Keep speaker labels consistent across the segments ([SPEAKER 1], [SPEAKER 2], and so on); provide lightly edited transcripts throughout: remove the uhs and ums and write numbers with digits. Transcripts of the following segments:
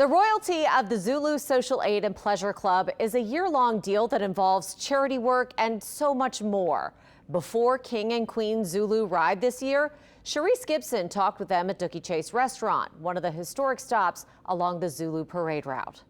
[SPEAKER 1] The royalty of the Zulu Social Aid and Pleasure Club is a year-long deal that involves charity work and so much more. Before King and Queen Zulu ride this year, Charisse Gibson talked with them at Leah Chase restaurant, one of the historic stops along the Zulu parade route.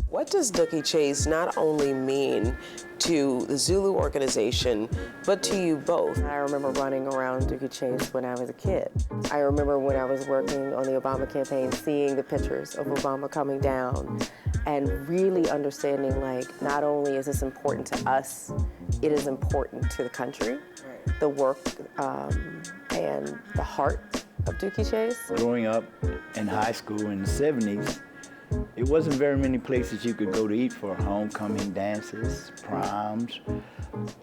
[SPEAKER 2] What does Leah Chase not only mean to the Zulu organization, but to you both?
[SPEAKER 3] I remember running around Leah Chase when I was a kid. I remember when I was working on the Obama campaign, seeing the pictures of Obama coming down and really understanding, like, not only is this important to us, it is important to the country, the work and the heart of Leah Chase.
[SPEAKER 4] Growing up in high school in the 70s, it wasn't very many places you could go to eat for homecoming dances, proms,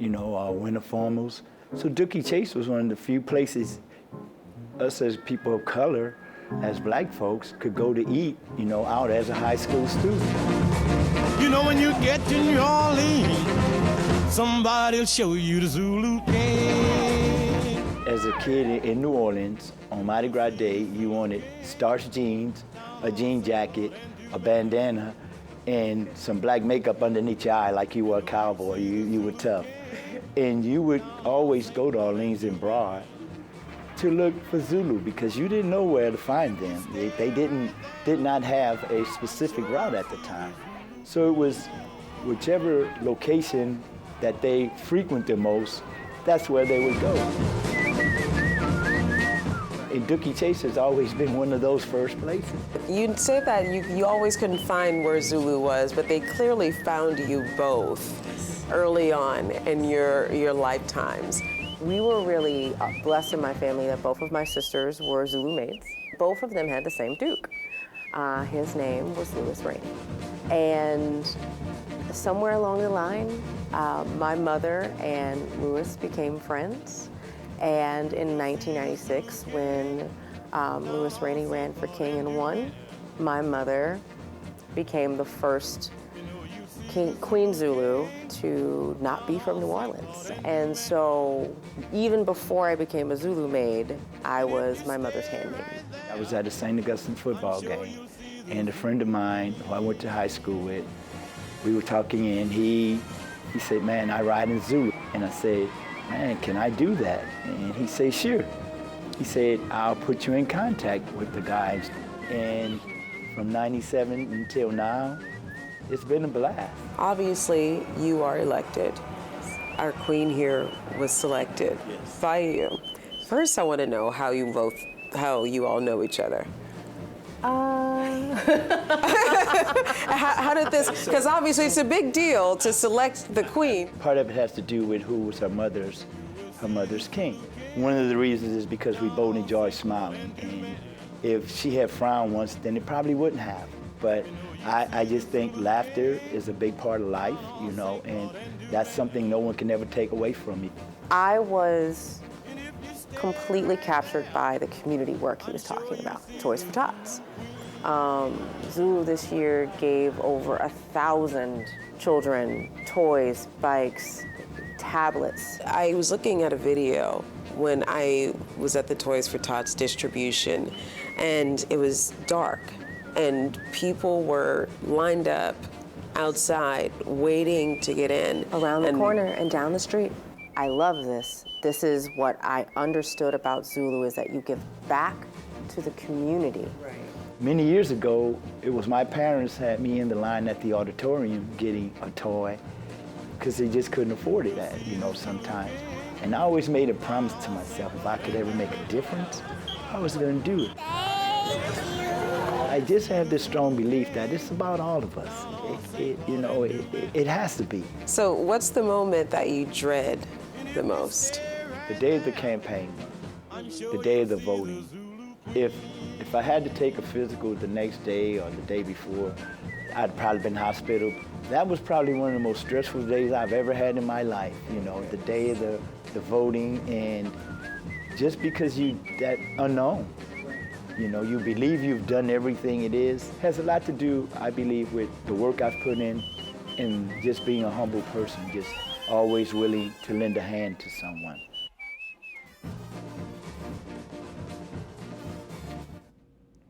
[SPEAKER 4] winter formals. So Leah Chase was one of the few places us as people of color, as black folks, could go to eat, out as a high school student.
[SPEAKER 5] You know, when you get to New Orleans, somebody'll show you the Zulu game.
[SPEAKER 4] As a kid in New Orleans, on Mardi Gras Day, you wanted starched jeans, a jean jacket, a bandana, and some black makeup underneath your eye like you were a cowboy. You were tough. And you would always go to Orleans and Broad to look for Zulu because you didn't know where to find them. They did not have a specific route at the time. So it was whichever location that they frequent the most, that's where they would go. And Leah Chase has always been one of those first places.
[SPEAKER 2] You'd say that you always couldn't find where Zulu was, but they clearly found you both early on in your lifetimes.
[SPEAKER 3] We were really blessed in my family that both of my sisters were Zulu maids. Both of them had the same Duke. His name was Louis Rainey. And somewhere along the line, my mother and Louis became friends. And in 1996, when Louis Rainey ran for king and won, my mother became the first Queen Zulu to not be from New Orleans. And so even before I became a Zulu maid, I was my mother's handmaid.
[SPEAKER 4] I was at a St. Augustine football game, and a friend of mine who I went to high school with, we were talking, and he said, "Man, I ride in Zulu." And I said, "Man, can I do that?" And he said, "Sure." He said, "I'll put you in contact with the guys." And from 97 until now, it's been a blast.
[SPEAKER 2] Obviously, you are elected. Our queen here was selected by you. First, I want to know how you all know each other. How did this, because obviously it's a big deal to select the queen.
[SPEAKER 4] Part of it has to do with who was her mother's king. One of the reasons is because we both enjoy smiling, and if she had frowned once, then it probably wouldn't have. But I just think laughter is a big part of life, and that's something no one can ever take away from me.
[SPEAKER 3] I was completely captured by the community work he was talking about, Toys for Tots. Zulu this year gave over 1,000 children toys, bikes, tablets.
[SPEAKER 2] I was looking at a video when I was at the Toys for Tots distribution, and it was dark, and people were lined up outside waiting to get in.
[SPEAKER 3] Around the corner and down the street. I love this. This is what I understood about Zulu, is that you give back to the community.
[SPEAKER 2] Right.
[SPEAKER 4] Many years ago, it was my parents had me in the line at the auditorium getting a toy because they just couldn't afford it, sometimes. And I always made a promise to myself, if I could ever make a difference, I was going to do it. I just have this strong belief that it's about all of us. It has to be.
[SPEAKER 2] So what's the moment that you dread the most?
[SPEAKER 4] The day of the campaign, the day of the voting. If I had to take a physical the next day or the day before, I'd probably been hospital. That was probably one of the most stressful days I've ever had in my life, the day of the voting, and just because that unknown. You know, you believe you've done everything it is. Has a lot to do, I believe, with the work I've put in and just being a humble person, just always willing to lend a hand to someone.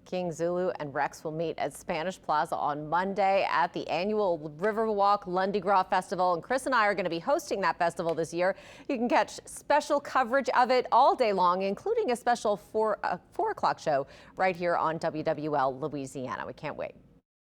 [SPEAKER 1] King Zulu and Rex will meet at Spanish Plaza on Monday at the annual Riverwalk Mardi Gras Festival, and Chris and I are going to be hosting that festival this year. You can catch special coverage of it all day long, including a special 4 o'clock show right here on WWL Louisiana. We can't wait.